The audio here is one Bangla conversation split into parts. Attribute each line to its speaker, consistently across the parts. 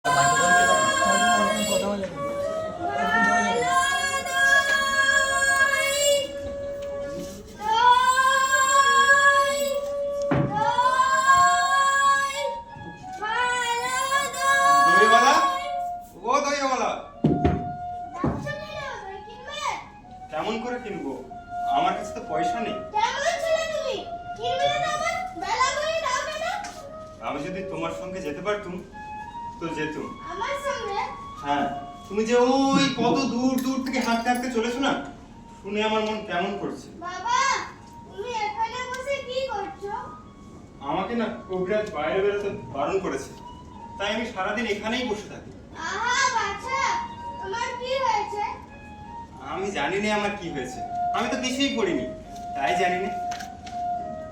Speaker 1: কেমন করে কিনবো? আমার কাছে তো পয়সা নেই। আমি যদি তোমার সঙ্গে যেতে পারতুম তো যেতুম।
Speaker 2: আমার সঙ্গে?
Speaker 1: হ্যাঁ, তুমি যে ওই কত দূর দূর থেকে হাঁটতে হাঁটতে চলেছো না, শুনে আমার মন কেমন করছে।
Speaker 2: বাবা, তুমি এখানে বসে কি করছো?
Speaker 1: আমাকে না কবিরাজ বাইরে বেরোতে বারণ করেছে, তাই আমি সারাদিন এখানেই বসে থাকি।
Speaker 2: আহা বাছা, তোমার কি হয়েছে?
Speaker 1: আমি জানি না আমার কি হয়েছে, আমি তো কিছুই করিনি, তাই জানি না।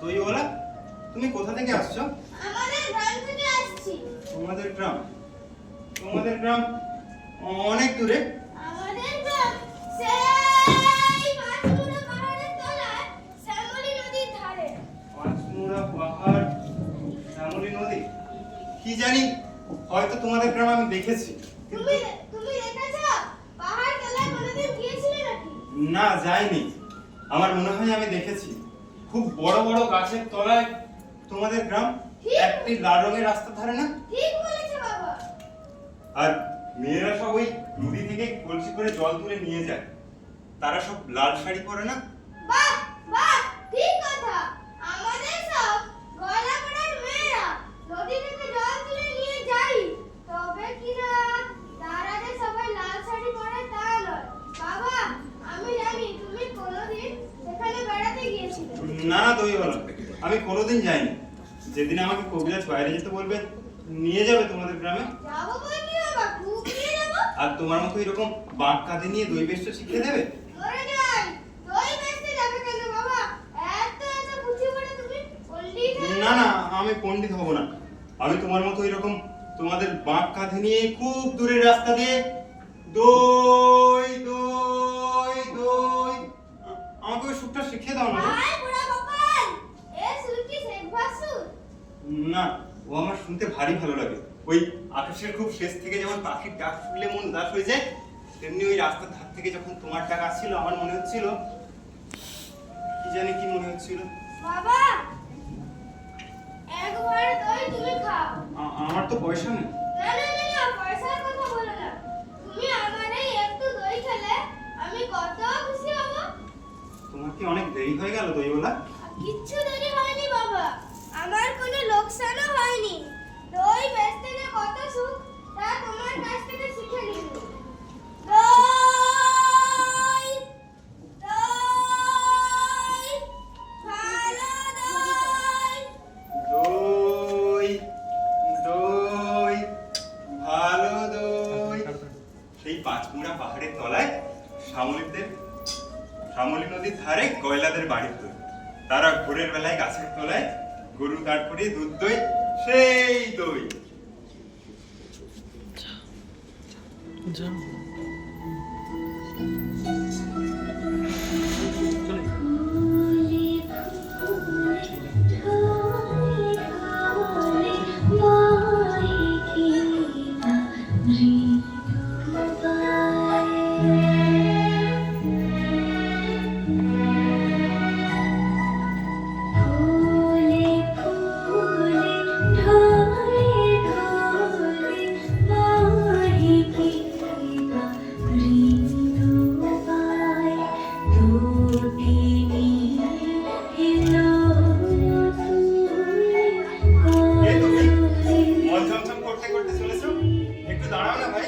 Speaker 1: তুই বলা, তুমি কোথা থেকে আসছো?
Speaker 2: আমাদের গ্রাম থেকে আসছি।
Speaker 1: তোমাদের গ্রাম? তোমাদের গ্রাম অনেক দূরে।
Speaker 2: আমাদের গ্রাম সেই পাঁচমুড়া পাহাড়ের তলায় শ্যামলী নদীর ধারে।
Speaker 1: পাঁচমুড়া পাহাড়, শ্যামলী নদী, কি জানি, হয়তো তোমাদের গ্রাম আমি দেখেছি।
Speaker 2: তুমি দেখেছো? পাহাড় তলায় কোনোদিন গিয়েছিলে নাকি?
Speaker 1: না, যাইনি। আমার মনে হয় আমি দেখেছি, খুব বড় বড় গাছের তলায় তোমাদের গ্রাম, একটি লাল রঙের রাস্তার ধারে না?
Speaker 2: ঠিক বলেছো বাবা।
Speaker 1: আর মেয়েরা সব ওই নদী থেকে কলসি করে জল তুলে নিয়ে যায়, তারা সব লাল শাড়ি পরে না?
Speaker 2: বাহ বাহ, ঠিক কথা। আমাদের সব গলা পড়ার মেয়েরা নদী থেকে জল তুলে নিয়ে যাই, তবে কিনা তারা যে সবাই লাল শাড়ি পরে তা নয়। বাবা, আমি জানি তুমি কোনোদিন সেখানে বেড়াতে গিয়েছিলে।
Speaker 1: না না, তুমি বলো, আমি কোনোদিন যাইনি। যেদিন আমাকে কবিরাজ বাইরে যেতে বলবে, নিয়ে যাবে তোমাদের গ্রামে।
Speaker 2: যাবো বই কি বাবা, খুব নিয়ে যাবো।
Speaker 1: আর তোমার মতো এরকম বাঁক কাঁধে নিয়ে দই বেশটা শিখিয়ে দেবে।
Speaker 2: মরে যাই, দই বেচতে যাবে কেন বাবা? এত বুঝি পড়ে তুমি পণ্ডিত হয়ে
Speaker 1: না না, আমি পণ্ডিত হব না। আমি তোমার মতো এরকম তোমাদের বাঁক কাঁধে নিয়ে খুব দূরের রাস্তা দিয়ে দই দই দই, আমাকে ওই সুরটা শিখিয়ে দাও না।
Speaker 2: আয় বুড়া গোপাল, এ সুর কি শেখবার সুর?
Speaker 1: না, ও আমার শুনতে ভারী ভালো লাগে। ওই আকাশের খুব শেষ থেকে যেমন পাখির ডাক শুনলে মন উদাস হয়ে যায়, তেমনি ওই রাস্তার ধার থেকে যখন তোমার ডাক আসছিল, আমার মনে হচ্ছিল, কি জানি কি মনে হচ্ছিল।
Speaker 2: বাবা, একবার দই তুমি খাও।
Speaker 1: আমার তো পয়সা নেই।
Speaker 2: না না না না, পয়সার কথা বলো না। তুমি আমার এই একটু দই খেলে আমি কত খুশি হব।
Speaker 1: তোমার কি অনেক দেরি হয়ে গেল দইওয়ালা?
Speaker 2: কিচ্ছু দেরি হয়নি বাবা, আমার কোনো লোকসানও হয়নি। দই বেচতে যে কত সুখ তা তোমার কাছ থেকে শিখে নিব। দই দই, ভালো দই।
Speaker 1: দই দই, ভালো দই। সেই পাঁচমুড়া পাহাড়ের তলায় শ্যামলী নদীর ধারে গয়লাদের বাড়ির দই। তারা ভোরের বেলায় গাছের তলায় গরু দাঁড় করিয়ে দুধ দই, সেই দই। এ তুমি মন ঝমঝম করতে করতে চলেছো, একটু দাঁড়াও না ভাই।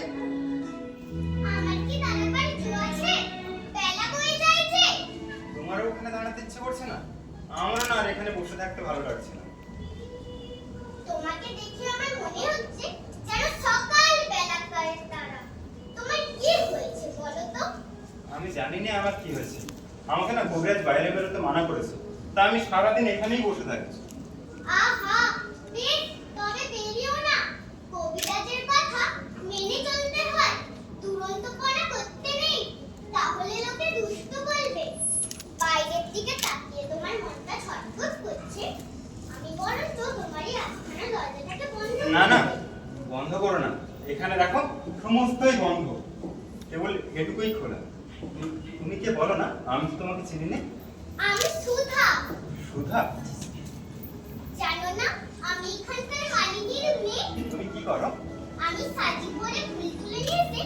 Speaker 2: আমার কি দাঁড়াবার জো আছে? বেলা বয়ে যাইছে।
Speaker 1: তোমারও ওখানে দাঁড়াতে ইচ্ছে করছে না? আমারও না, আর এখানে বসে থাকতে ভালো লাগছে না।
Speaker 2: তোমাকে দেখে আমার মনে হচ্ছে যেন সকাল বেলাকার তারা। তোমার কি হয়েছে বলো তো?
Speaker 1: আমি জানি না আমার কি হয়েছে, আমাকে না কবিরাজ বাইরে বেরোতে মানা করেছে, তা আমি সারাদিন এখানেই বসে থাকি।
Speaker 2: আহা, বেশ, তবে দেরিও না। কবিরাজের কথা মেনে চলতে হয়, দুরন্ত পড়া করতে নেই, তাহলে লোকে দুষ্ট বলবে। বাইরের দিকে তাকিয়ে তোমার মনটা ছটফট করছে, আমি বরঞ্চ তোমারই আস্থানা দরজাটাকে বন্ধ করে
Speaker 1: না না,
Speaker 2: দেই।
Speaker 1: বন্ধ করো না, এখানে দেখো সমস্তই বন্ধ, কেবল এটুকুই খোলা। তুমি কে বলো না, আমি তো তোমাকে চিনি না।
Speaker 2: আমি সুধা।
Speaker 1: সুধা?
Speaker 2: জানো না আমি এখানকার মালিনীর মেয়ে।
Speaker 1: তুমি কি করো?
Speaker 2: আমি সাজি করে ফুল তুলে নিয়ে এসে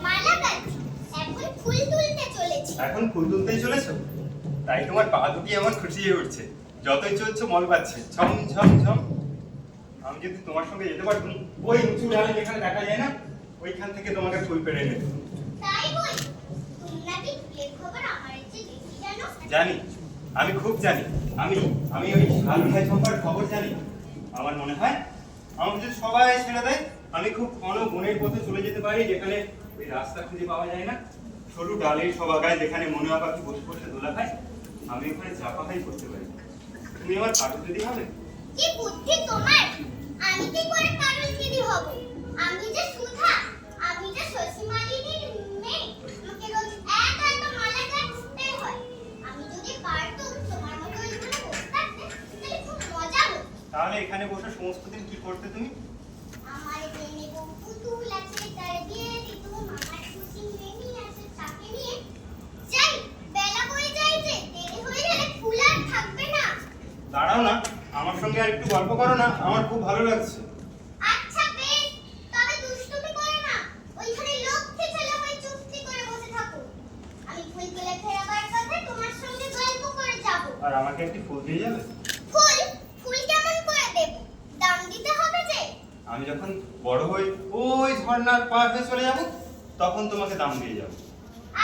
Speaker 2: মালা গাঁথছি। এখন ফুল তুলতে চলেছি।
Speaker 1: এখন ফুল তুলতেই চলেছো? তাই তোমার পা দুটি আমার খুশি হয়ে উঠছে, যতই চলছো মল পাচ্ছে ঝম ঝম ঝম। আমি যদি তোমার সঙ্গে যেতে পারতাম, ওই উঁচু ডালে যেখানে দেখা যায় না, ওইখান থেকে তোমাকে ফুল পেড়ে এনে দিতাম।
Speaker 2: তাই বল, তুমি নাকি ফুলের খবর আমার চেয়ে বেশি জানো?
Speaker 1: জানি, আমি খুব জানি। আমি আমি ওই শাল ভাই সম্পর্কে খবর জানি। আমার মনে হয় আমাকে যদি সবাই ছেড়ে দেয়, আমি খুব ঘন বনের পথে চলে যেতে পারি, যেখানে ওই রাস্তা খুঁজে পাওয়া যায় না, সরু ডালের সবাগায় যেখানে মনোয়া পাখি বসে বসে দোলা খায়, আমি ওখানে চাপাহাই করতে পারি। তুমি আমার পাটু দিদি হবে?
Speaker 2: কি বুদ্ধি তোমার! আমি কি করে পাগল দিদি হব? আমি যে সুধা, আমি যে শশী মালিনীর মেয়ে। আমাকে রোজ এত এত মালা গাঁথতে হয়। আমি যদি পারতাম তোমার মতো এখানে বসে থাকতে, তাহলে খুব মজা হতো।
Speaker 1: তাহলে এখানে বসে সমস্ত দিন কি করতে তুমি?
Speaker 2: আমার প্রেমে বউ পুতুল আছে, তার বিয়ে দিত। আমার খুশি মেনি আছে, তাকে নিয়ে যাই। বেলা হয়ে যায় যে, দেরি হয়ে গেলে ফুল আর থাকবে না।
Speaker 1: দাঁড়াও না, আমার সঙ্গে আর একটু গল্প করো না, আমার খুব ভালো লাগছে।
Speaker 2: আচ্ছা বেশ, তবে দুষ্টুমি করো না। ওইখানে লক্ষ্মী ছেলে হয়ে চুপটি করে বসে থাকো। আমি ফুল তুলে ফেরাবার পথে তোমার সঙ্গে গল্প করে যাব।
Speaker 1: আর আমাকে একটি ফুল দিয়ে যাবে?
Speaker 2: ফুল? ফুল কেমন করে দেব? দাম দিতে হবে যে।
Speaker 1: আমি যখন বড় হই ওই ঝর্ণার পার হয়ে চলে যাব, তখন তোমাকে দাম দিয়ে যাব।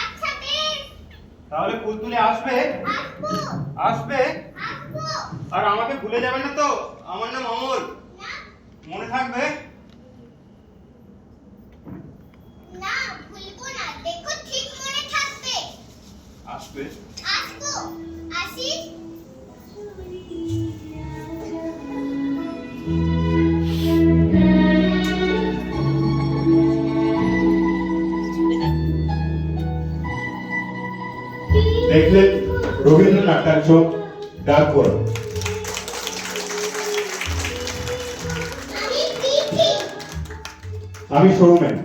Speaker 2: আচ্ছা বেশ,
Speaker 1: তাহলে ফুল তুলে আসবে?
Speaker 2: আসবো
Speaker 1: আসবে?
Speaker 2: আসবো।
Speaker 1: আর আমাকে ভুলে যাবে না তো? আমার নাম অমল,
Speaker 2: না
Speaker 1: মনে থাকবে?
Speaker 2: না, ভুলবো না। দেখো ঠিক মনে থাকবে।
Speaker 1: আসবে।
Speaker 2: আসবো। আসি।
Speaker 3: দেখলেন রবীন্দ্র নাট্যাংশ ডাকঘর।
Speaker 2: আমি তিথি।
Speaker 3: আমি সৌমেন।